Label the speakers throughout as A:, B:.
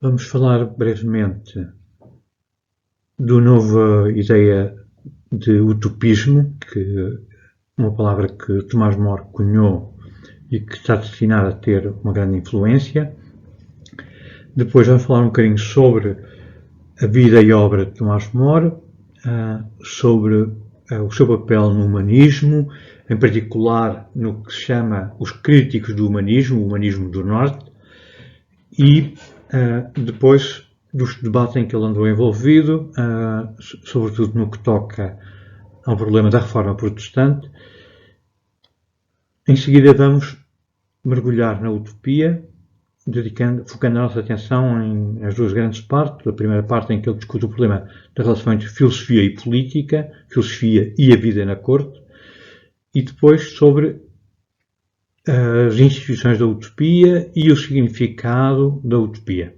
A: Vamos falar brevemente da nova ideia de utopismo, uma palavra que Tomás More cunhou e que está destinada a ter uma grande influência. Depois vamos falar um bocadinho sobre a vida e obra de Tomás More, sobre o seu papel no humanismo, em particular no que se chama os críticos do humanismo, o humanismo do Norte, e depois dos debates em que ele andou envolvido, sobretudo no que toca ao problema da reforma protestante. Em seguida vamos mergulhar na utopia, focando a nossa atenção nas duas grandes partes. A primeira parte em que ele discute o problema da relação entre filosofia e política, filosofia e a vida na corte, e depois sobre as instituições da utopia e o significado da utopia.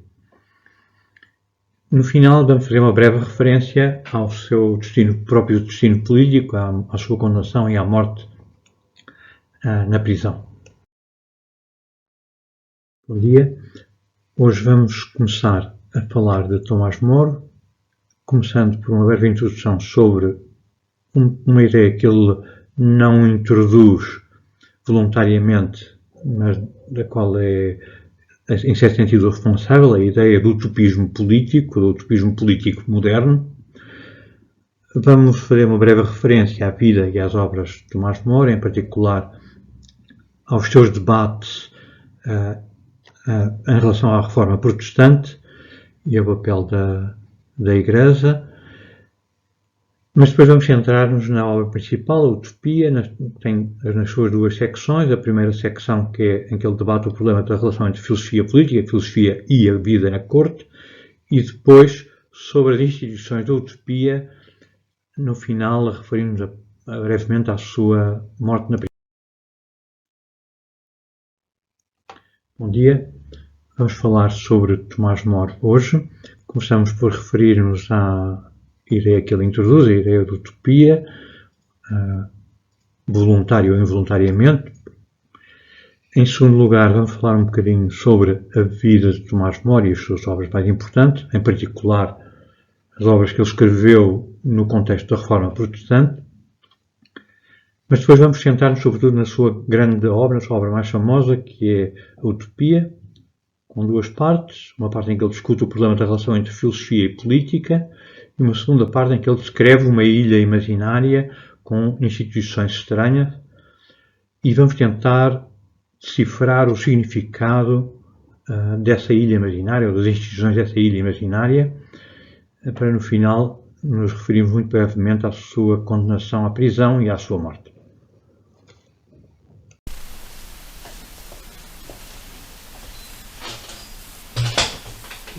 A: No final, vamos fazer uma breve referência ao seu próprio destino político, à sua condenação e à morte na prisão. Bom dia. Hoje vamos começar a falar de Tomás More, começando por uma breve introdução sobre uma ideia que ele não introduz voluntariamente, mas da qual é, em certo sentido, responsável, a ideia do utopismo político moderno. Vamos fazer uma breve referência à vida e às obras de Tomás More, em particular aos seus debates em relação à reforma protestante e ao papel da Igreja. Mas depois vamos centrar-nos na obra principal, a Utopia, tem nas suas duas secções. A primeira secção em que ele debate o problema da relação entre filosofia política, filosofia e a vida na corte, e depois sobre as instituições da Utopia, no final referimos brevemente à sua morte na prisão. Bom dia, vamos falar sobre Tomás More hoje. Começamos por referir-nos à ideia que ele introduz, a ideia de utopia, voluntário ou involuntariamente. Em segundo lugar, vamos falar um bocadinho sobre a vida de Tomás More e as suas obras mais importantes, em particular as obras que ele escreveu no contexto da reforma protestante. Mas depois vamos centrar-nos sobretudo na sua grande obra, na sua obra mais famosa, que é a Utopia, com duas partes. Uma parte em que ele discute o problema da relação entre filosofia e política, e uma segunda parte em que ele descreve uma ilha imaginária com instituições estranhas, e vamos tentar decifrar o significado dessa ilha imaginária, ou das instituições dessa ilha imaginária, para no final nos referirmos muito brevemente à sua condenação à prisão e à sua morte.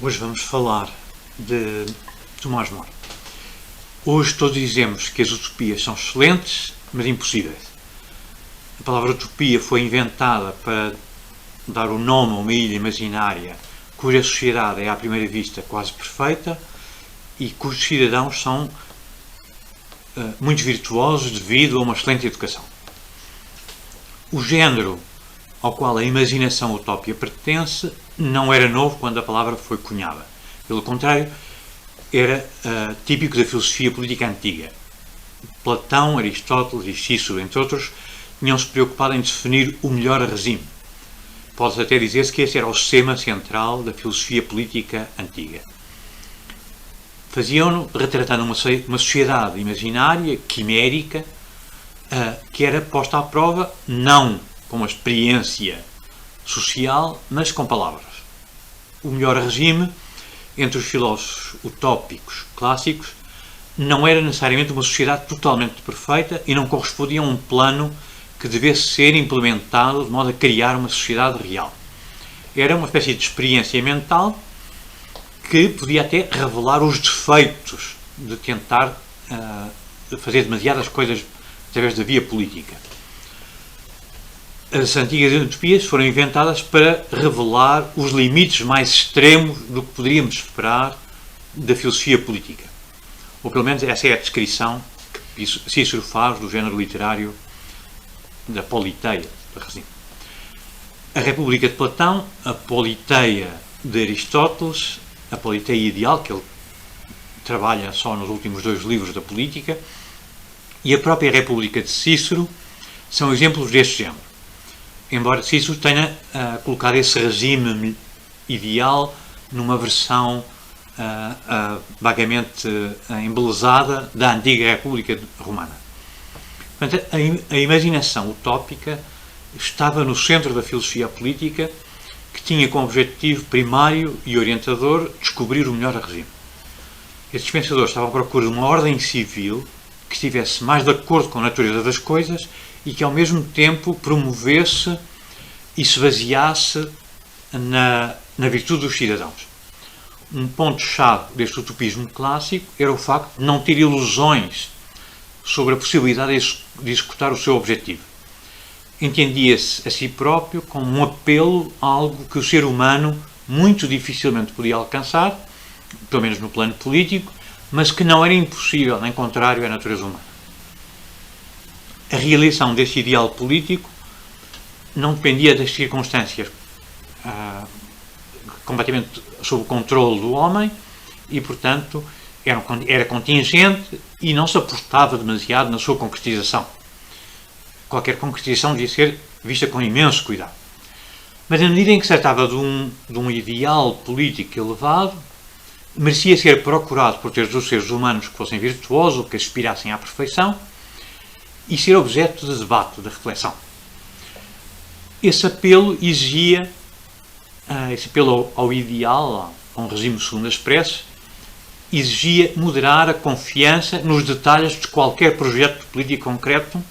A: Hoje vamos falar de Tomás More. Hoje todos dizemos que as utopias são excelentes, mas impossíveis. A palavra utopia foi inventada para dar o nome a uma ilha imaginária cuja sociedade é à primeira vista quase perfeita e cujos cidadãos são muito virtuosos devido a uma excelente educação. O género ao qual a imaginação utópica pertence não era novo quando a palavra foi cunhada. Pelo contrário, era típico da filosofia política antiga. Platão, Aristóteles e Cícero, entre outros, tinham-se preocupado em definir o melhor regime. Pode-se até dizer-se que esse era o sistema central da filosofia política antiga. Faziam-no retratando uma sociedade imaginária, quimérica, que era posta à prova não com uma experiência social, mas com palavras. O melhor regime, entre os filósofos utópicos clássicos, não era necessariamente uma sociedade totalmente perfeita e não correspondia a um plano que devesse ser implementado de modo a criar uma sociedade real. Era uma espécie de experiência mental que podia até revelar os defeitos de tentar fazer demasiadas coisas através da via política. As antigas utopias foram inventadas para revelar os limites mais extremos do que poderíamos esperar da filosofia política. Ou pelo menos essa é a descrição que Cícero faz do género literário da Politeia, a República de Platão, a Politeia de Aristóteles, a Politeia Ideal, que ele trabalha só nos últimos 2 livros da Política, e a própria República de Cícero são exemplos deste género. Embora Cícero tenha colocado esse regime ideal numa versão vagamente embelezada da antiga República Romana. Portanto, a imaginação utópica estava no centro da filosofia política, que tinha como objetivo primário e orientador descobrir o melhor regime. Estes pensadores estavam à procura de uma ordem civil que estivesse mais de acordo com a natureza das coisas e que, ao mesmo tempo, promovesse e se baseasse na virtude dos cidadãos. Um ponto-chave deste utopismo clássico era o facto de não ter ilusões sobre a possibilidade de executar o seu objetivo. Entendia-se a si próprio como um apelo a algo que o ser humano muito dificilmente podia alcançar, pelo menos no plano político, mas que não era impossível, nem contrário à natureza humana. A realização desse ideal político não dependia das circunstâncias completamente sob o controle do homem e, portanto, era contingente e não se apostava demasiado na sua concretização. Qualquer concretização devia ser vista com imenso cuidado. Mas, na medida em que se tratava de um ideal político elevado, merecia ser procurado por todos os seres humanos que fossem virtuosos ou que aspirassem à perfeição e ser objeto de debate, de reflexão. Esse apelo exigia, esse apelo ao ideal, a um regime segundo as preces, exigia moderar a confiança nos detalhes de qualquer projeto político concreto,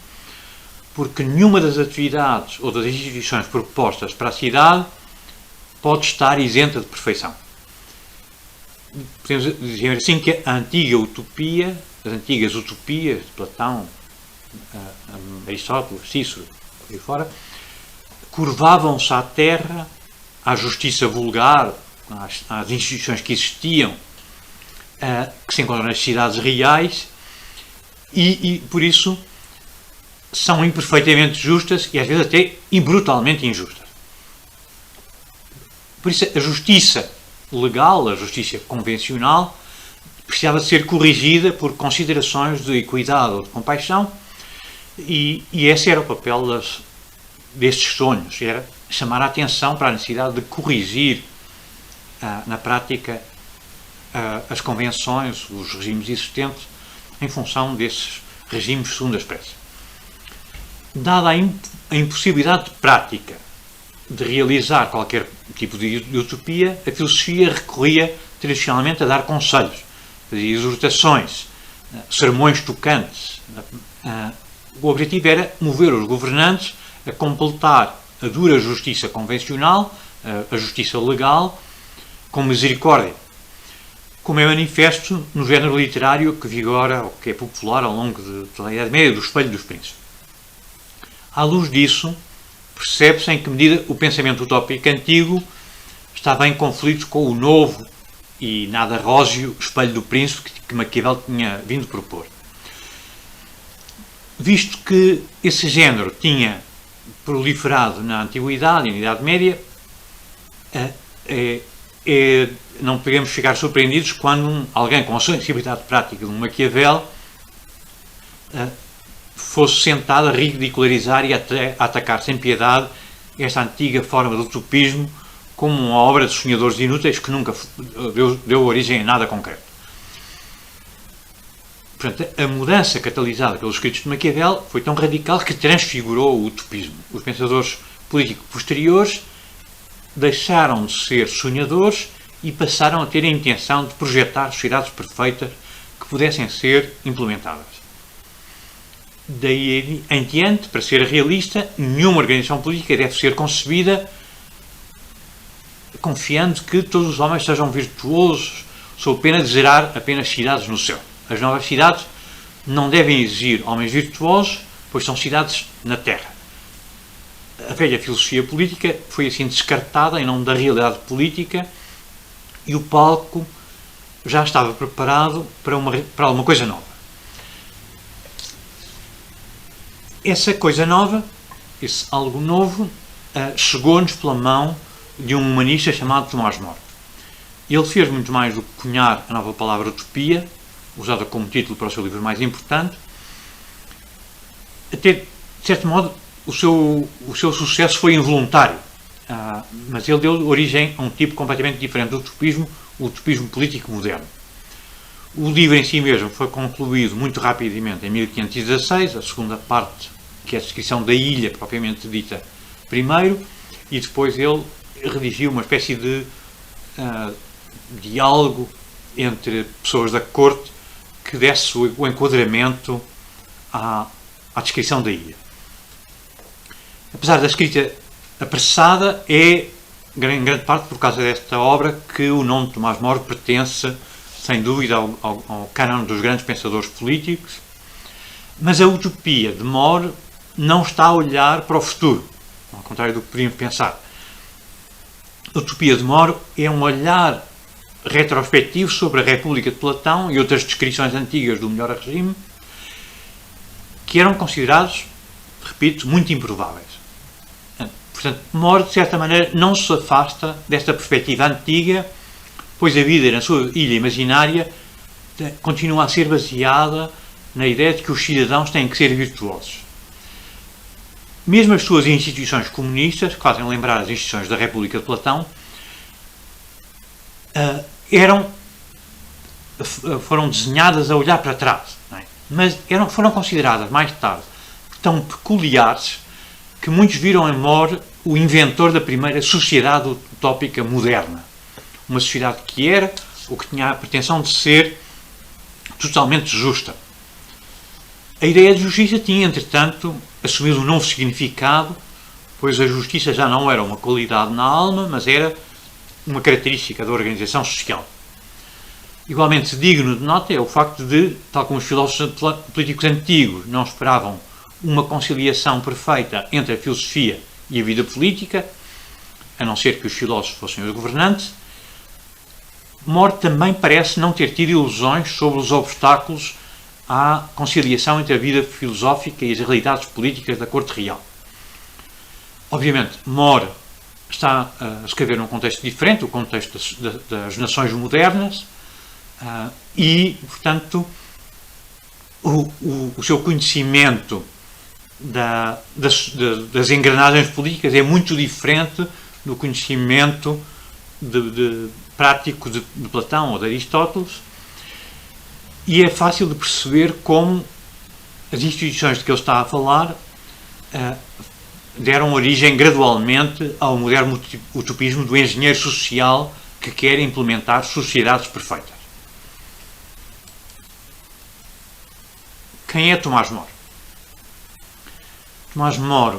A: porque nenhuma das atividades ou das instituições propostas para a cidade pode estar isenta de perfeição. Podemos dizer assim que a antiga utopia, as antigas utopias de Platão, Aristóteles, Cícero e fora, curvavam-se à terra, à justiça vulgar, às instituições que existiam, que se encontram nas cidades reais e por isso são imperfeitamente justas e às vezes até brutalmente injustas. Por isso a justiça legal, a justiça convencional, precisava de ser corrigida por considerações de equidade ou de compaixão e esse era o papel destes sonhos, era chamar a atenção para a necessidade de corrigir na prática as convenções, os regimes existentes, em função desses regimes segundo as preces. Dada a impossibilidade prática de realizar qualquer tipo de utopia, a filosofia recorria tradicionalmente a dar conselhos, fazia exortações, sermões tocantes. O objetivo era mover os governantes a completar a dura justiça convencional, a justiça legal, com misericórdia, como é manifesto no género literário que vigora, ou que é popular ao longo de toda a Idade Média, do Espelho dos Príncipes. À luz disso, percebe-se em que medida o pensamento utópico antigo estava em conflito com o novo e nada róseo Espelho do Príncipe que Maquiavel tinha vindo propor. Visto que esse género tinha proliferado na Antiguidade e na Idade Média, não podemos ficar surpreendidos quando alguém com a sensibilidade prática de um Maquiavel fosse sentado a ridicularizar e a atacar sem piedade esta antiga forma de utopismo como uma obra de sonhadores inúteis que nunca deu origem a nada concreto. Portanto, a mudança catalisada pelos escritos de Maquiavel foi tão radical que transfigurou o utopismo. Os pensadores políticos posteriores deixaram de ser sonhadores e passaram a ter a intenção de projetar sociedades perfeitas que pudessem ser implementadas. Daí em diante, para ser realista, nenhuma organização política deve ser concebida confiando que todos os homens sejam virtuosos sob pena de gerar apenas cidades no céu. As novas cidades não devem exigir homens virtuosos, pois são cidades na terra. A velha filosofia política foi assim descartada em nome da realidade política e o palco já estava preparado para alguma coisa nova. Essa coisa nova, esse algo novo, chegou-nos pela mão de um humanista chamado Tomás More. Ele fez muito mais do que cunhar a nova palavra utopia, usada como título para o seu livro mais importante. Até, de certo modo, o seu sucesso foi involuntário, mas ele deu origem a um tipo completamente diferente do utopismo, o utopismo político moderno. O livro em si mesmo foi concluído muito rapidamente em 1516, a segunda parte, que é a descrição da ilha propriamente dita, primeiro, e depois ele redigiu uma espécie de diálogo entre pessoas da corte que desse o enquadramento à descrição da ilha. Apesar da escrita apressada, é em grande parte por causa desta obra que o nome de Tomás More pertence, sem dúvida, ao cânon dos grandes pensadores políticos, mas a utopia de More não está a olhar para o futuro, ao contrário do que podíamos pensar. A utopia de More é um olhar retrospectivo sobre a República de Platão e outras descrições antigas do melhor regime, que eram considerados, repito, muito improváveis. Portanto, More, de certa maneira, não se afasta desta perspectiva antiga, pois a vida na sua ilha imaginária continua a ser baseada na ideia de que os cidadãos têm que ser virtuosos. Mesmo as suas instituições comunistas, que fazem lembrar as instituições da República de Platão, foram desenhadas a olhar para trás, não é? Mas foram consideradas mais tarde tão peculiares que muitos viram em More o inventor da primeira sociedade utópica moderna. Uma sociedade que era, ou que tinha a pretensão de ser, totalmente justa. A ideia de justiça tinha, entretanto, assumido um novo significado, pois a justiça já não era uma qualidade na alma, mas era uma característica da organização social. Igualmente digno de nota é o facto de, tal como os filósofos políticos antigos não esperavam uma conciliação perfeita entre a filosofia e a vida política, a não ser que os filósofos fossem os governantes, More também parece não ter tido ilusões sobre os obstáculos à conciliação entre a vida filosófica e as realidades políticas da corte real. Obviamente, More está a escrever num contexto diferente, o contexto das nações modernas, e, portanto, o seu conhecimento das engrenagens políticas é muito diferente do conhecimento prático de Platão ou de Aristóteles, e é fácil de perceber como as instituições de que ele está a falar deram origem gradualmente ao moderno utopismo do engenheiro social que quer implementar sociedades perfeitas. Quem é Tomás More? Tomás More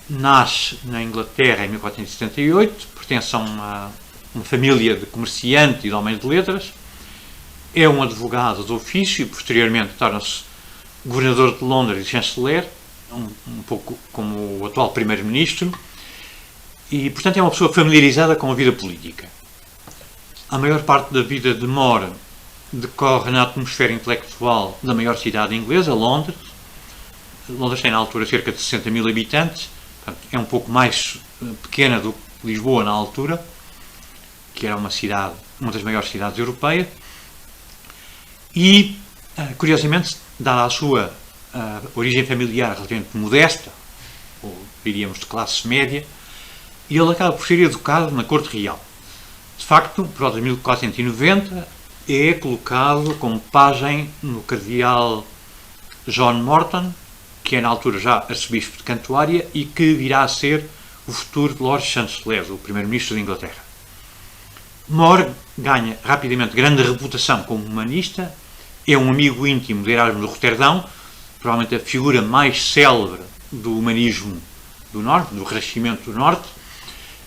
A: nasce na Inglaterra em 1478, pertence a uma família de comerciantes e de homens de letras, é um advogado de ofício e posteriormente torna-se governador de Londres e chanceler, um pouco como o atual primeiro-ministro, e portanto é uma pessoa familiarizada com a vida política. A maior parte da vida de More decorre na atmosfera intelectual da maior cidade inglesa, Londres. Londres tem na altura cerca de 60 mil habitantes, portanto, é um pouco mais pequena do que Lisboa na altura, que era uma das maiores cidades europeias, e, curiosamente, dada a sua origem familiar relativamente modesta, ou diríamos de classe média, ele acaba por ser educado na corte real. De facto, por volta de 1490, é colocado como pajem no cardeal John Morton, que é na altura já arcebispo de Cantuária e que virá a ser o futuro Lord Chanceler, o primeiro-ministro da Inglaterra. More ganha rapidamente grande reputação como humanista, é um amigo íntimo de Erasmo de Roterdão, provavelmente a figura mais célebre do humanismo do Norte, do Renascimento do Norte,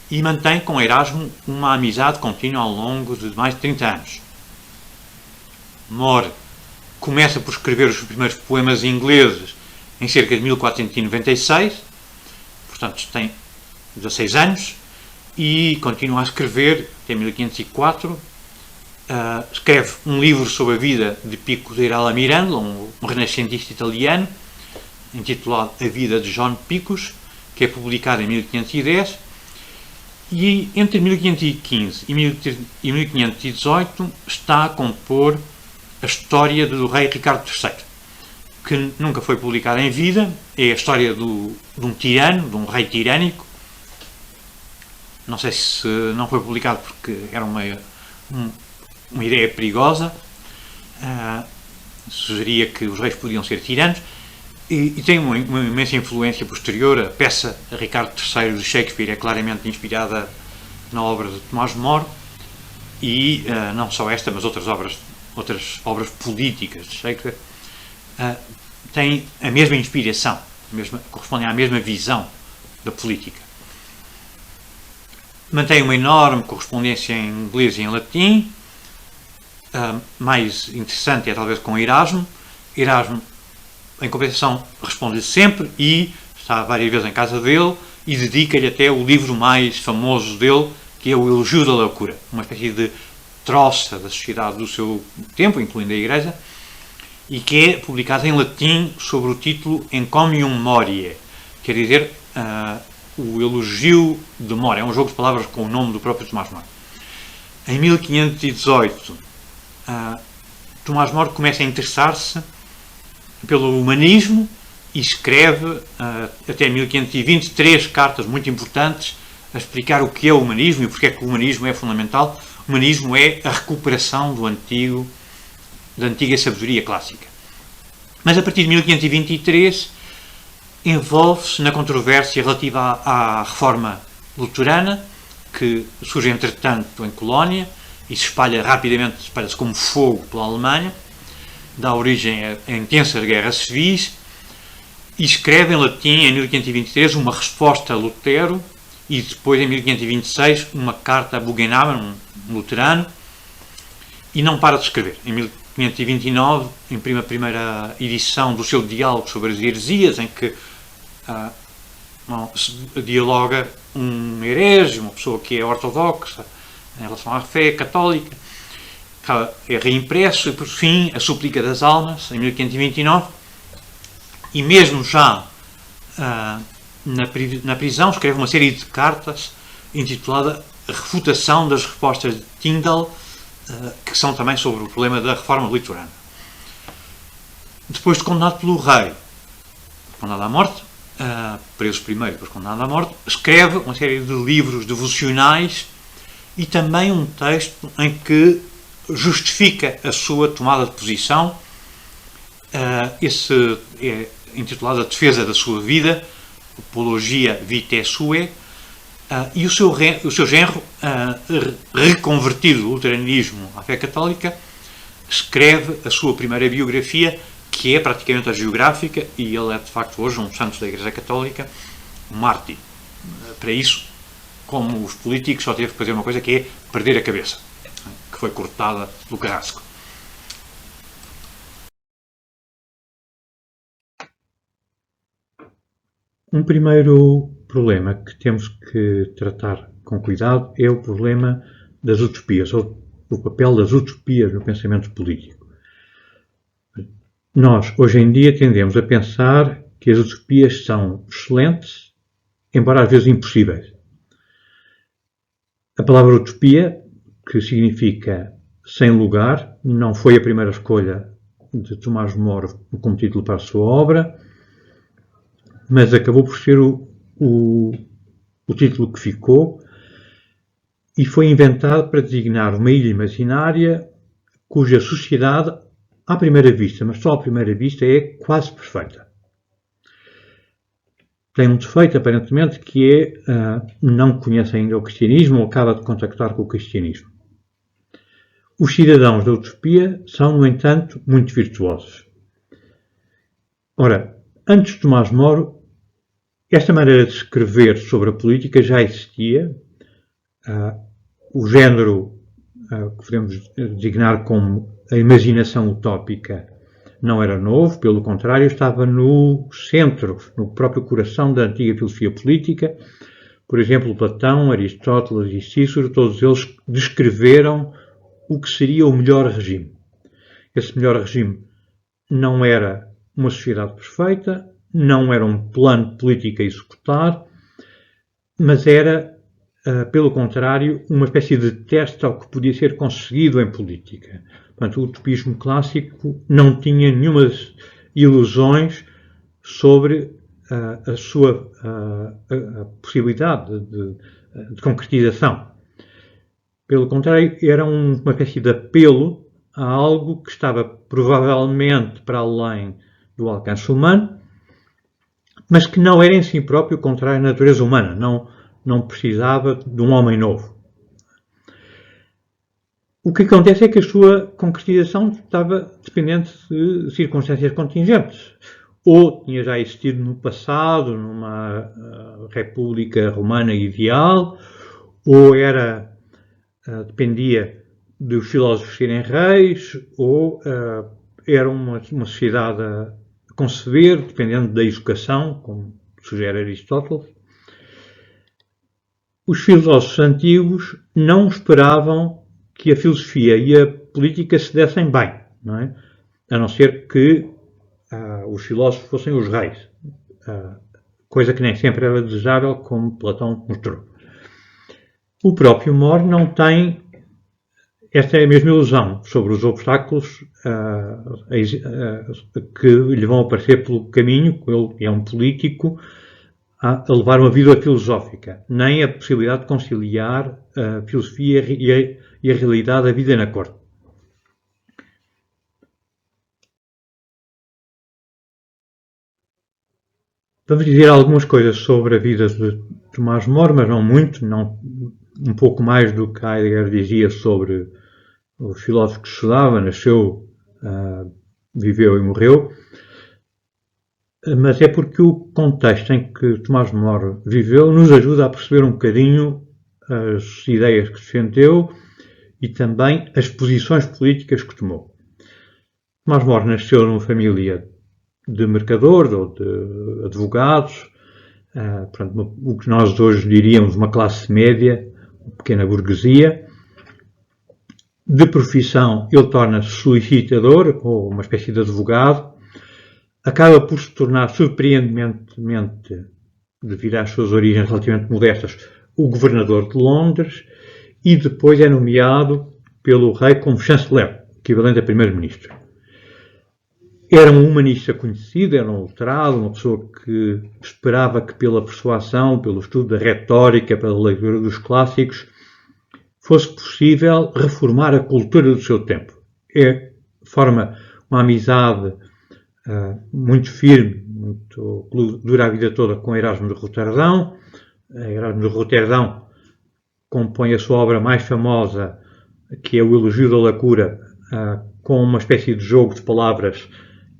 A: e mantém com Erasmo uma amizade contínua ao longo de mais de 30 anos. More começa por escrever os primeiros poemas ingleses em cerca de 1496, portanto tem 16 anos, e continua a escrever até 1504. Escreve um livro sobre a vida de Pico della Mirandola, um renascentista italiano, intitulado A Vida de John Picus, que é publicado em 1510, E entre 1515 e 1518 está a compor a história do rei Ricardo III, que nunca foi publicada em vida. É a história de um tirano, de um rei tirânico. Não sei se não foi publicado porque era uma ideia perigosa. Sugeria que os reis podiam ser tiranos. E tem uma imensa influência posterior. A peça Ricardo III de Shakespeare é claramente inspirada na obra de Tomás More, e não só esta, mas outras obras políticas de Shakespeare têm a mesma inspiração, correspondem à mesma visão da política. Mantém uma enorme correspondência em inglês e em latim. Mais interessante é talvez com Erasmo. Erasmo, em compensação, responde-lhe sempre e está várias vezes em casa dele e dedica-lhe até o livro mais famoso dele, que é o Elogio da Loucura, uma espécie de troça da sociedade do seu tempo, incluindo a Igreja, e que é publicado em latim sob o título Encomium Moriae, quer dizer, o Elogio de More. É um jogo de palavras com o nome do próprio Tomás More. Em 1518, Tomás More começa a interessar-se pelo humanismo e escreve, até 1520, 3 cartas muito importantes a explicar o que é o humanismo e porque é que o humanismo é fundamental. O humanismo é a recuperação da antiga sabedoria clássica. Mas a partir de 1523 envolve-se na controvérsia relativa à reforma luterana, que surge entretanto em Colónia e se espalha rapidamente, espalha-se como fogo pela Alemanha, dá origem a intensas guerras civis, e escreve em latim, em 1523, uma resposta a Lutero, e depois, em 1526, uma carta a Bugenhagen, um luterano, e não para de escrever. Em 1529, imprime a primeira edição do seu diálogo sobre as heresias, em que dialoga um herege, uma pessoa que é ortodoxa em relação à fé católica. É reimpresso e, por fim, a Súplica das Almas, em 1529, e mesmo já na prisão escreve uma série de cartas intitulada Refutação das Respostas de Tyndale, que são também sobre o problema da reforma luterana. Depois de condenado pelo rei, condenado à morte, preso primeiro, depois condenado à morte, escreve uma série de livros devocionais e também um texto em que justifica a sua tomada de posição. Esse é intitulado A Defesa da Sua Vida, Apologia Vitae Suae, e o seu genro, reconvertido do luteranismo à fé católica, escreve a sua primeira biografia, que é praticamente autobiográfica, e ele é de facto hoje um santo da Igreja Católica, um mártir. Para isso, como os políticos, só teve que fazer uma coisa, que é perder a cabeça, que foi cortada do carrasco. Um primeiro problema que temos que tratar com cuidado é o problema das utopias, ou o papel das utopias no pensamento político. Nós, hoje em dia, tendemos a pensar que as utopias são excelentes, embora às vezes impossíveis. A palavra utopia, que significa sem lugar, não foi a primeira escolha de Tomás More como título para a sua obra, mas acabou por ser o título que ficou, e foi inventado para designar uma ilha imaginária cuja sociedade, à primeira vista, mas só à primeira vista, é quase perfeita. Tem um defeito, aparentemente, que é não conhece ainda o cristianismo ou acaba de contactar com o cristianismo. Os cidadãos da utopia são, no entanto, muito virtuosos. Ora, antes de Tomás More, esta maneira de escrever sobre a política já existia. O género que podemos designar como a imaginação utópica não era novo, pelo contrário, estava no centro, no próprio coração da antiga filosofia política. Por exemplo, Platão, Aristóteles e Cícero, todos eles descreveram o que seria o melhor regime. Esse melhor regime não era uma sociedade perfeita, não era um plano político a executar, mas era
B: pelo contrário, uma espécie de teste ao que podia ser conseguido em política. Portanto, o utopismo clássico não tinha nenhumas ilusões sobre a sua a possibilidade de concretização. Pelo contrário, era uma espécie de apelo a algo que estava provavelmente para além do alcance humano, mas que não era em si próprio contrário à natureza humana, não precisava de um homem novo. O que acontece é que a sua concretização estava dependente de circunstâncias contingentes. Ou tinha já existido no passado, numa república romana ideal, ou dependia dos filósofos serem reis, ou era uma sociedade a conceber, dependendo da educação, como sugere Aristóteles. Os filósofos antigos não esperavam que a filosofia e a política se dessem bem, não é? A não ser que os filósofos fossem os reis, coisa que nem sempre era desejável, como Platão mostrou. O próprio More não tem esta mesma ilusão sobre os obstáculos que lhe vão aparecer pelo caminho. Ele é um político a levar uma vida filosófica, nem a possibilidade de conciliar a filosofia e a realidade da vida na corte. Vamos dizer algumas coisas sobre a vida de Tomás More, mas não muito, um pouco mais do que Heidegger dizia sobre o filósofo que estudava, nasceu, viveu e morreu. Mas é porque o contexto em que Tomás More viveu nos ajuda a perceber um bocadinho as ideias que defendeu e também as posições políticas que tomou. Tomás More nasceu numa família de mercadores ou de advogados, portanto, o que nós hoje diríamos uma classe média, uma pequena burguesia. De profissão, ele torna-se solicitador, ou uma espécie de advogado, acaba por se tornar surpreendentemente, devido às suas origens relativamente modestas, o governador de Londres, e depois é nomeado pelo rei como chanceler, equivalente a primeiro-ministro. Era um humanista conhecido, era um letrado, uma pessoa que esperava que pela persuasão, pelo estudo da retórica, pela leitura dos clássicos, fosse possível reformar a cultura do seu tempo. Forma uma amizade muito firme, dura a vida toda com Erasmo de Roterdão. Erasmo de Roterdão compõe a sua obra mais famosa, que é o Elogio da Loucura, com uma espécie de jogo de palavras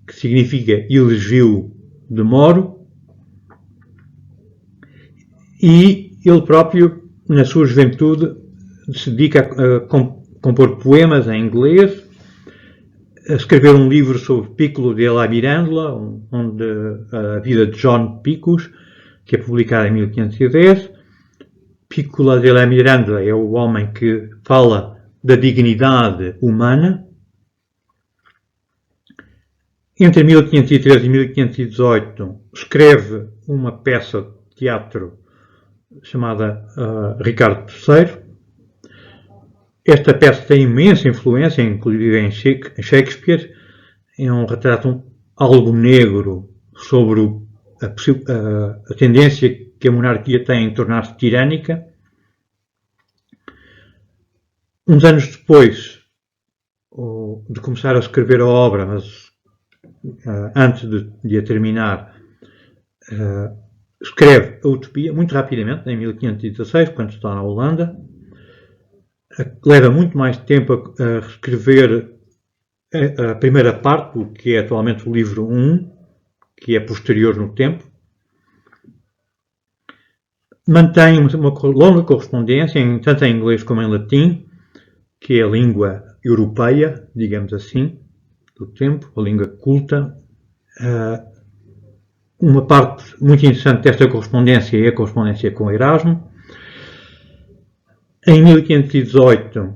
B: que significa elogio de Moro, e ele próprio, na sua juventude, se dedica a compor poemas em inglês, a escrever um livro sobre Piccolo della Mirandola, onde a vida de John Picus, que é publicado em 1510. Piccolo della Mirandola é o homem que fala da dignidade humana. Entre 1513 e 1518 escreve uma peça de teatro chamada Ricardo III. Esta peça tem imensa influência, inclusive em Shakespeare. É um retrato algo negro sobre a tendência que a monarquia tem em tornar-se tirânica. Uns anos depois de começar a escrever a obra, mas antes de a terminar, escreve a Utopia, muito rapidamente, em 1516, quando está na Holanda. Leva muito mais tempo a escrever a primeira parte, o que é atualmente o livro 1, que é posterior no tempo. Mantém uma longa correspondência, tanto em inglês como em latim, que é a língua europeia, digamos assim, do tempo, a língua culta. Uma parte muito interessante desta correspondência é a correspondência com Erasmo. Em 1518,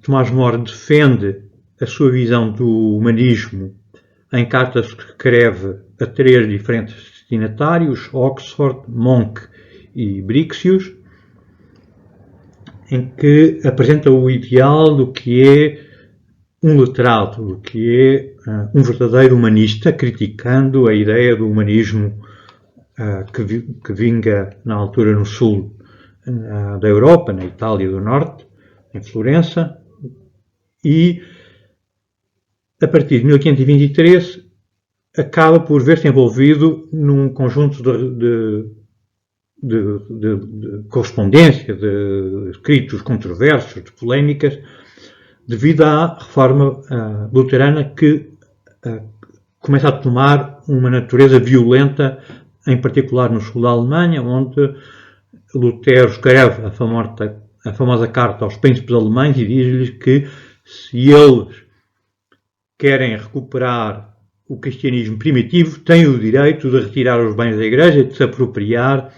B: Tomás More defende a sua visão do humanismo em cartas que escreve a 3 diferentes destinatários, Oxford, Monk e Brixius. em que apresenta o ideal do que é um letrado, do que é um verdadeiro humanista, criticando a ideia do humanismo que vinga na altura no sul da Europa, na Itália do Norte, em Florença, e a partir de 1523 acaba por ver-se envolvido num conjunto de correspondência, de escritos controversos, de polémicas, devido à reforma luterana que começa a tomar uma natureza violenta, em particular no sul da Alemanha, onde Lutero escreve a famosa carta aos príncipes alemães e diz-lhes que se eles querem recuperar o cristianismo primitivo, têm o direito de retirar os bens da Igreja e de se apropriar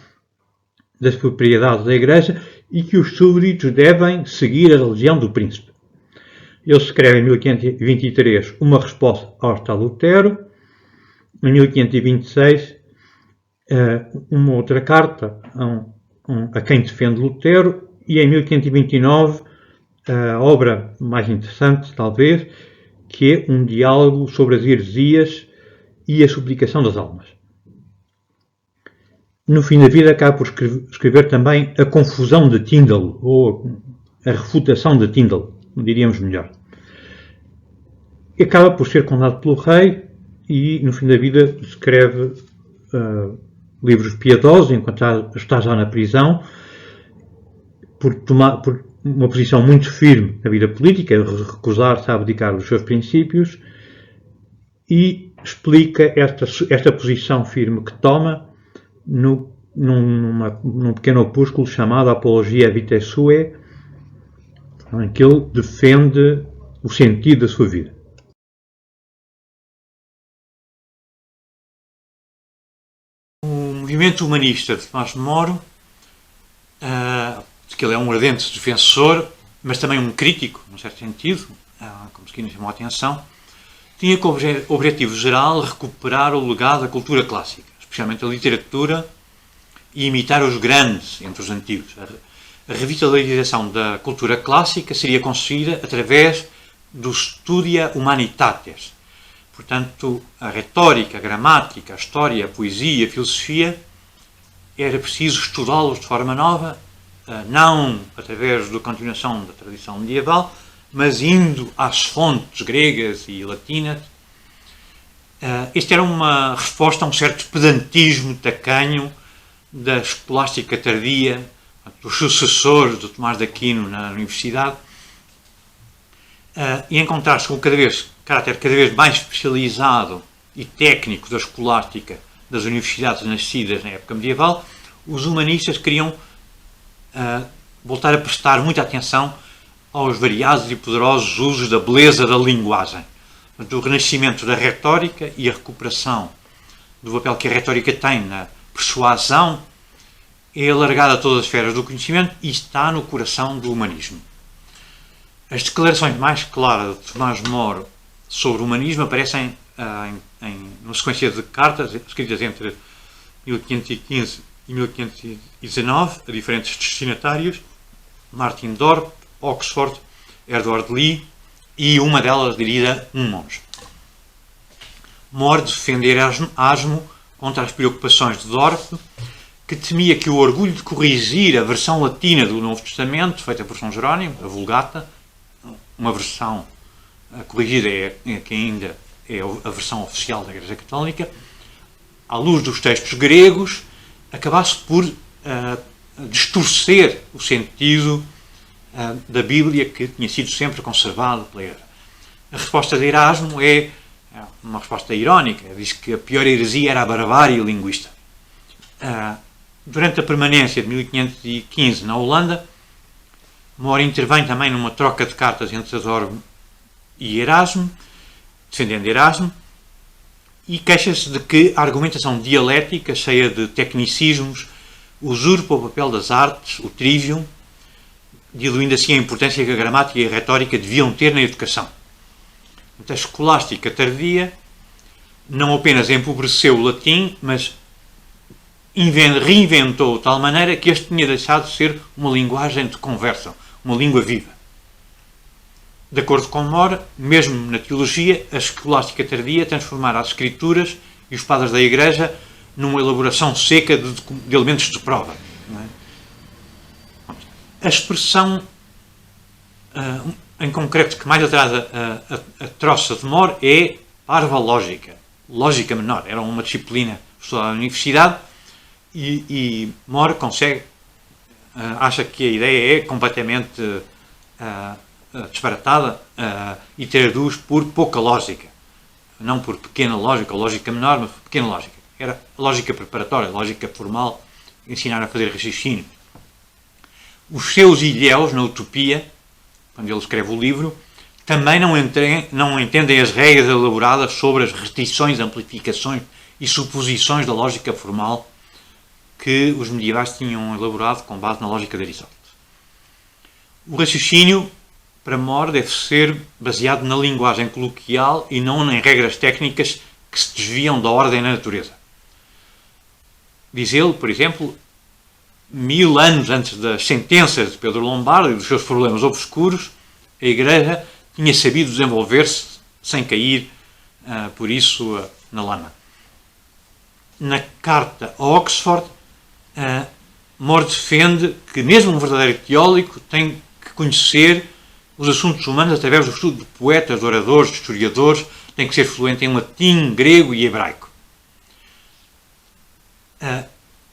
B: das propriedades da Igreja e que os súditos devem seguir a religião do príncipe. Ele escreve em 1523 uma resposta a Lutero, em 1526 uma outra carta a quem defende Lutero e em 1529 a obra mais interessante, talvez, que é um diálogo sobre as heresias e a suplicação das almas. No fim da vida acaba por escrever também a confusão de Tyndale, ou a refutação de Tyndale, diríamos melhor. Acaba por ser condenado pelo rei e no fim da vida escreve livros piedosos enquanto está já na prisão, por uma posição muito firme na vida política, recusar-se a abdicar dos seus princípios, e explica esta posição firme que toma num pequeno opúsculo chamado Apologia Vitae Suae, em que ele defende o sentido da sua vida.
A: O movimento humanista de Tomás Moro, que ele é um ardente defensor, mas também um crítico, num certo sentido, como se chamou a atenção, tinha como objetivo geral recuperar o legado da cultura clássica, especialmente a literatura, e imitar os grandes entre os antigos. A revitalização da cultura clássica seria conseguida através do Studia Humanitatis. Portanto, a retórica, a gramática, a história, a poesia, a filosofia, era preciso estudá-los de forma nova, não através da continuação da tradição medieval, mas indo às fontes gregas e latinas. Esta era uma resposta a um certo pedantismo tacanho da escolástica tardia, dos sucessores de Tomás de Aquino na universidade, e encontrar-se com caráter cada vez mais especializado e técnico da escolástica das universidades nascidas na época medieval. Os humanistas queriam voltar a prestar muita atenção aos variados e poderosos usos da beleza da linguagem, do renascimento da retórica e a recuperação do papel que a retórica tem na persuasão é alargada a todas as esferas do conhecimento e está no coração do humanismo. As declarações mais claras de Tomás Moro sobre o humanismo aparecem numa sequência de cartas escritas entre 1515 e 1519 a diferentes destinatários: Martin Dorp, Oxford, Edward Lee, e uma delas dirigida a um monge. Moro defende Erasmo contra as preocupações de Dorp, que temia que o orgulho de corrigir a versão latina do Novo Testamento, feita por São Jerónimo, a Vulgata, uma versão corrigida que ainda é a versão oficial da Igreja Católica, à luz dos textos gregos, acabasse por distorcer o sentido da Bíblia, que tinha sido sempre conservado pela Igreja. A resposta de Erasmo é uma resposta irónica. Diz que a pior heresia era a barbárie linguística. Durante a permanência de 1515 na Holanda, Moro intervém também numa troca de cartas entre Dorp e Erasmo, defendendo Erasmo, e queixa-se de que a argumentação dialética, cheia de tecnicismos, usurpa o papel das artes, o trivium, diluindo assim a importância que a gramática e a retórica deviam ter na educação. A escolástica tardia não apenas empobreceu o latim, mas reinventou de tal maneira que este tinha deixado de ser uma linguagem de conversa, uma língua viva. De acordo com More, mesmo na teologia, a escolástica tardia transformara as Escrituras e os padres da Igreja numa elaboração seca de elementos de prova. Não é? A expressão em concreto que mais atrasa a troça de More é parva lógica, lógica menor. Era uma disciplina estudada na universidade e More acha que a ideia é completamente disparatada e traduz por pouca lógica. Não por pequena lógica ou lógica menor, mas por pequena lógica. Era lógica preparatória, lógica formal, ensinar a fazer raciocínio. Os seus ilhéus, na Utopia, quando ele escreve o livro, também não entendem as regras elaboradas sobre as restrições, amplificações e suposições da lógica formal que os medievais tinham elaborado com base na lógica de Aristóteles. O raciocínio, para More, deve ser baseado na linguagem coloquial e não em regras técnicas que se desviam da ordem da natureza. Diz ele, por exemplo, 1000 anos antes das sentenças de Pedro Lombardo e dos seus problemas obscuros, a Igreja tinha sabido desenvolver-se sem cair, por isso, na lama. Na carta a Oxford, More defende que mesmo um verdadeiro teólogo tem que conhecer os assuntos humanos através do estudo de poetas, de oradores, de historiadores, tem que ser fluente em latim, grego e hebraico.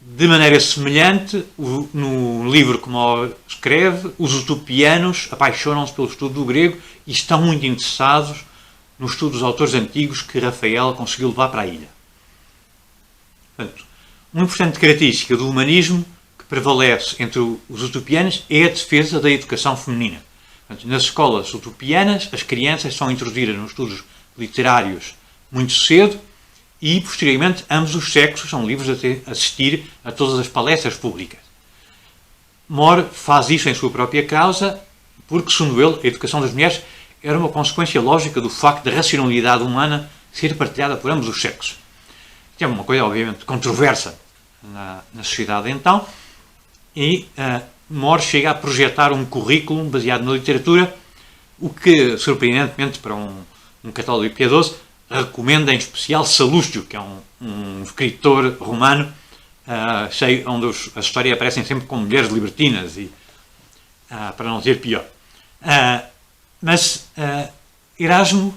A: De maneira semelhante, no livro que More escreve, os utopianos apaixonam-se pelo estudo do grego e estão muito interessados no estudo dos autores antigos que Rafael conseguiu levar para a ilha. Portanto, uma importante característica do humanismo que prevalece entre os utopianos é a defesa da educação feminina. Portanto, nas escolas utopianas, as crianças são introduzidas nos estudos literários muito cedo e, posteriormente, ambos os sexos são livres de assistir a todas as palestras públicas. More faz isso em sua própria causa porque, segundo ele, a educação das mulheres era uma consequência lógica do facto da racionalidade humana ser partilhada por ambos os sexos. Isto é uma coisa, obviamente, controversa na sociedade então, e More chega a projetar um currículo baseado na literatura, o que, surpreendentemente para um católico piedoso, recomenda em especial Salustio, que é um escritor romano, onde as histórias aparecem sempre com mulheres libertinas, e, para não dizer pior. Mas Erasmo,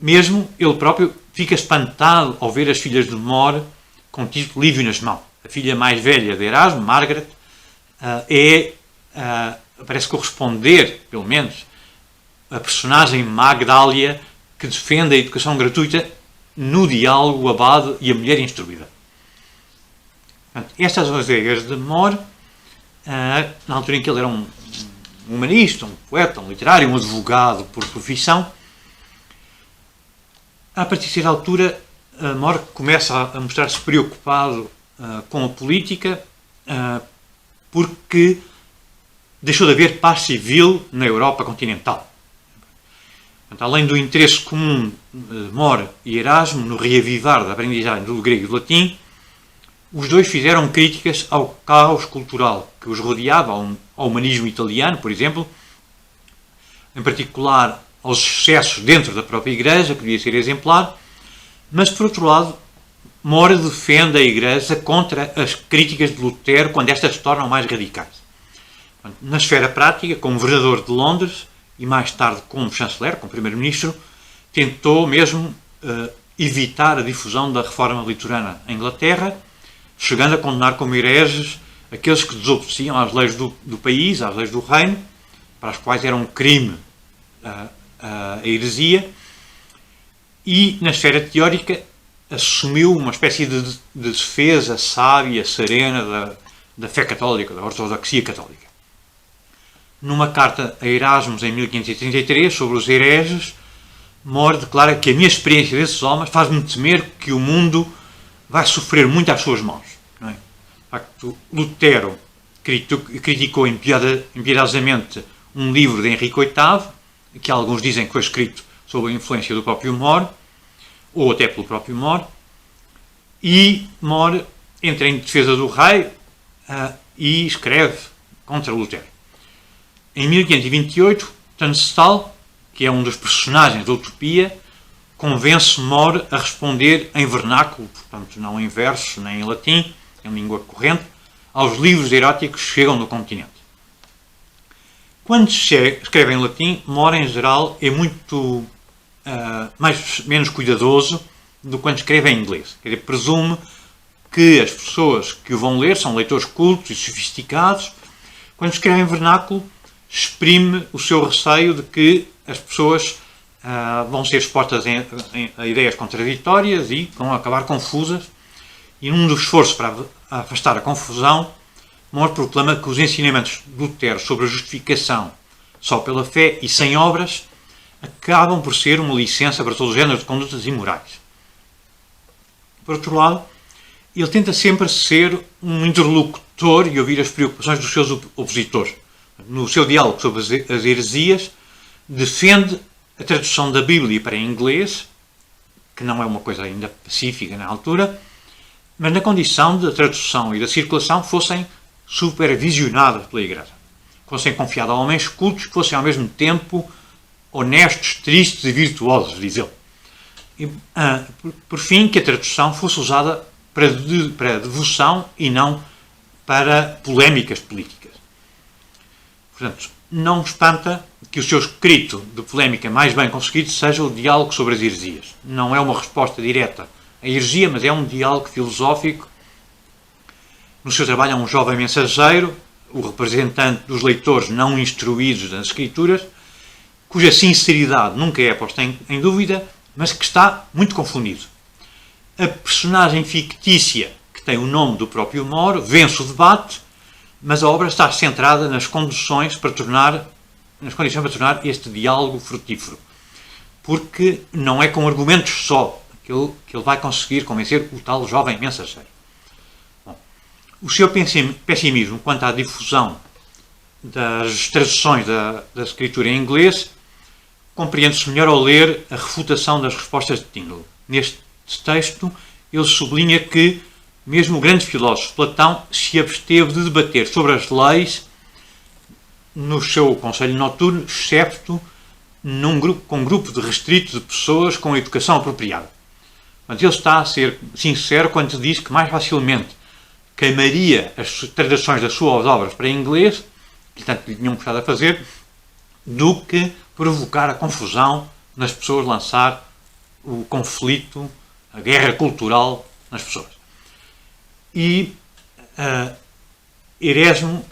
A: mesmo ele próprio, fica espantado ao ver as filhas de More com Tito Livio nas mãos. A filha mais velha de Erasmo, Margaret, parece corresponder, pelo menos, a personagem Magdália que defende a educação gratuita no diálogo, o abade e a mulher instruída. Portanto, estas são as ideias de More, na altura em que ele era um humanista, um poeta, um literário, um advogado por profissão. A partir de certa altura, More começa a mostrar-se preocupado com a política porque deixou de haver paz civil na Europa continental. Portanto, além do interesse comum de More e Erasmo no reavivar da aprendizagem do grego e do latim, os dois fizeram críticas ao caos cultural que os rodeava, ao humanismo italiano, por exemplo, em particular aos excessos dentro da própria Igreja, que devia ser exemplar, mas, por outro lado, More defende a Igreja contra as críticas de Lutero quando estas se tornam mais radicais. Na esfera prática, como governador de Londres e mais tarde como chanceler, como primeiro-ministro, tentou mesmo evitar a difusão da reforma liturana em Inglaterra, chegando a condenar como hereges aqueles que desobedeciam às leis do país, às leis do reino, para as quais era um crime a heresia, e na esfera teórica assumiu uma espécie de defesa sábia, serena da fé católica, da ortodoxia católica. Numa carta a Erasmus em 1533 sobre os hereges, More declara que a minha experiência desses homens faz-me temer que o mundo vai sofrer muito às suas mãos. Não é? De facto, Lutero criticou impiedosamente um livro de Henrique VIII, que alguns dizem que foi escrito sob a influência do próprio More, ou até pelo próprio More, e More entra em defesa do rei e escreve contra Lutero. Em 1528, Tunstall, que é um dos personagens da Utopia, convence More a responder em vernáculo, portanto não em verso nem em latim, em língua corrente, aos livros eróticos que chegam do continente. Quando se escreve em latim, More em geral é muito menos cuidadoso do que quando escreve em inglês. Quer dizer, presume que as pessoas que o vão ler são leitores cultos e sofisticados. Quando escreve em vernáculo, exprime o seu receio de que as pessoas vão ser expostas a ideias contraditórias e vão acabar confusas. E num dos esforços para afastar a confusão, More proclama que os ensinamentos de Lutero sobre a justificação só pela fé e sem obras acabam por ser uma licença para todo o género de condutas imorais. Por outro lado, ele tenta sempre ser um interlocutor e ouvir as preocupações dos seus opositores. No seu diálogo sobre as heresias, defende a tradução da Bíblia para inglês, que não é uma coisa ainda pacífica na altura, mas na condição de a tradução e da circulação fossem supervisionadas pela Igreja. Fossem confiadas a homens cultos que fossem ao mesmo tempo honestos, tristes e virtuosos, diz ele. E, por fim, que a tradução fosse usada para devoção e não para polémicas políticas. Portanto, não espanta que o seu escrito de polémica mais bem conseguido seja o diálogo sobre as heresias. Não é uma resposta direta à heresia, mas é um diálogo filosófico. No seu trabalho é um jovem mensageiro, o representante dos leitores não instruídos das Escrituras, cuja sinceridade nunca é posta em dúvida, mas que está muito confundido. A personagem fictícia, que tem o nome do próprio More, vence o debate, mas a obra está centrada nas condições para tornar este diálogo frutífero. Porque não é com argumentos só que ele vai conseguir convencer o tal jovem mensageiro. Bom, o seu pessimismo quanto à difusão das traduções da escritura em inglês compreende-se melhor ao ler a refutação das respostas de Tyndall. Neste texto, ele sublinha que mesmo o grande filósofo Platão se absteve de debater sobre as leis no seu conselho noturno, excepto com um grupo de restrito de pessoas com a educação apropriada. Mas ele está a ser sincero quando diz que mais facilmente queimaria as traduções das suas obras para inglês, que tanto lhe tinham gostado a fazer, do que provocar a confusão nas pessoas, lançar o conflito, a guerra cultural nas pessoas. E Erasmo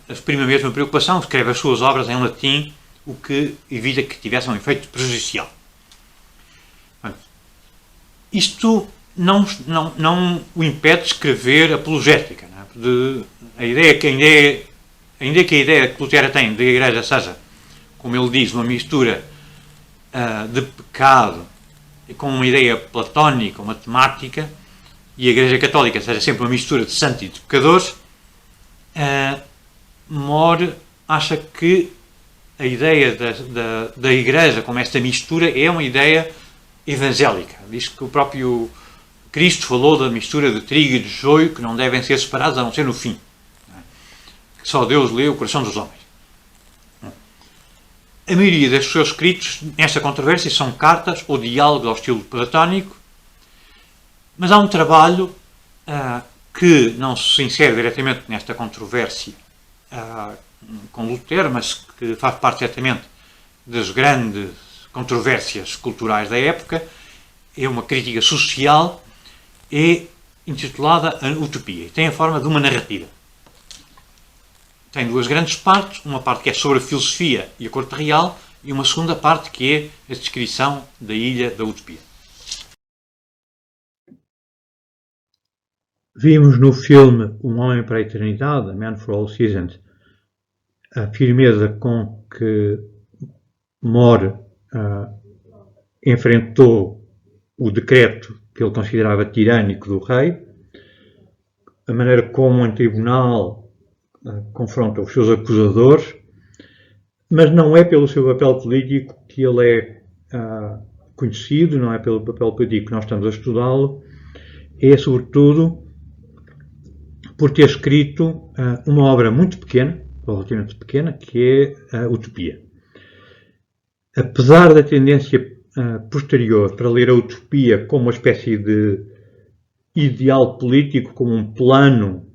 A: exprime a mesma preocupação, escreve as suas obras em latim, o que evita que tivesse um efeito prejudicial. Isto não o impede de escrever apologética. Não é? Ainda que a ideia que Lutero tem da Igreja seja, como ele diz, uma mistura de pecado com uma ideia platónica, matemática, e a Igreja Católica seja sempre uma mistura de santos e de pecadores, More acha que a ideia da Igreja como esta mistura é uma ideia evangélica. Diz que o próprio Cristo falou da mistura de trigo e de joio, que não devem ser separados a não ser no fim. Que só Deus lê o coração dos homens. A maioria dos seus escritos nesta controvérsia são cartas ou diálogos ao estilo platónico, mas há um trabalho que não se insere diretamente nesta controvérsia com Lutero, mas que faz parte certamente das grandes controvérsias culturais da época. É uma crítica social, é intitulada A Utopia e tem a forma de uma narrativa. Tem duas grandes partes, uma parte que é sobre a filosofia e a corte real e uma segunda parte que é a descrição da ilha da Utopia.
B: Vimos no filme Um Homem para a Eternidade, A Man for All Seasons, a firmeza com que More enfrentou o decreto que ele considerava tirânico do rei, a maneira como em tribunal confronta os seus acusadores, mas não é pelo seu papel político que ele é conhecido, não é pelo papel político que nós estamos a estudá-lo, é sobretudo por ter escrito uma obra muito pequena, relativamente pequena, que é a utopia. Apesar da tendência posterior para ler a utopia como uma espécie de ideal político, como um plano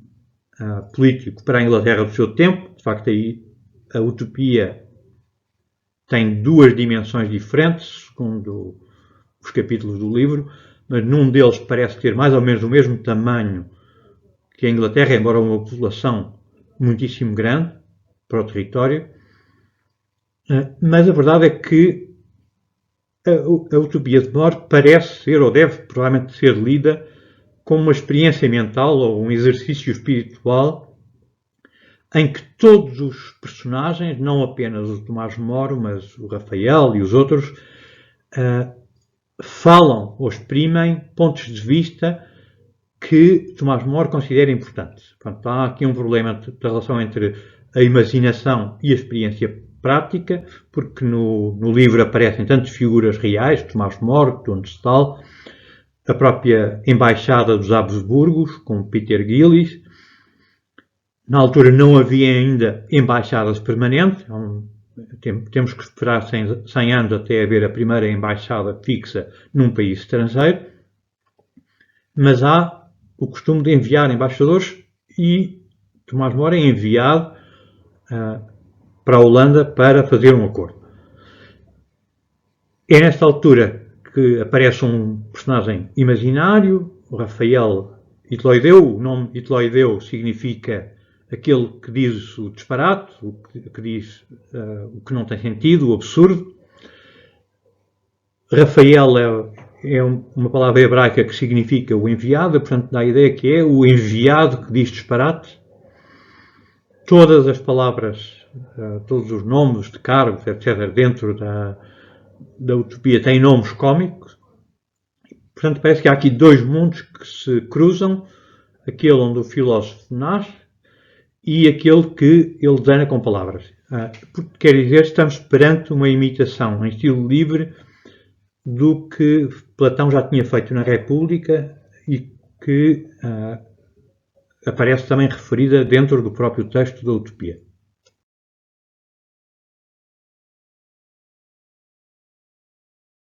B: político para a Inglaterra do seu tempo, de facto aí a utopia tem duas dimensões diferentes, segundo os capítulos do livro, mas num deles parece ter mais ou menos o mesmo tamanho que a Inglaterra, embora uma população muitíssimo grande para o território. Mas a verdade é que a utopia de More parece ser, ou deve provavelmente ser lida como uma experiência mental ou um exercício espiritual em que todos os personagens, não apenas o Tomás Moro, mas o Rafael e os outros, falam ou exprimem pontos de vista que Tomás Moro considera importantes. Portanto, há aqui um problema da relação entre a imaginação e a experiência prática, porque no livro aparecem tantas figuras reais, Tomás Moro, Tunstall, a própria embaixada dos Habsburgos, com Peter Gillis. Na altura não havia ainda embaixadas permanentes, temos que esperar 100 anos até haver a primeira embaixada fixa num país estrangeiro, mas há o costume de enviar embaixadores e Tomás Moro é enviado para a Holanda para fazer um acordo. É nesta altura que aparece um personagem imaginário, o Rafael Hitloideu. O nome Hitloideu significa aquele que diz o disparate, o que diz o que não tem sentido, o absurdo. Rafael é uma palavra hebraica que significa o enviado, portanto dá a ideia que é o enviado que diz disparate. Todas as palavras, todos os nomes de cargos, etc., dentro da utopia têm nomes cómicos. Portanto, parece que há aqui dois mundos que se cruzam, aquele onde o filósofo nasce e aquele que ele desenha com palavras. Quer dizer, estamos perante uma imitação em estilo livre do que Platão já tinha feito na República e que aparece também referida dentro do próprio texto da Utopia.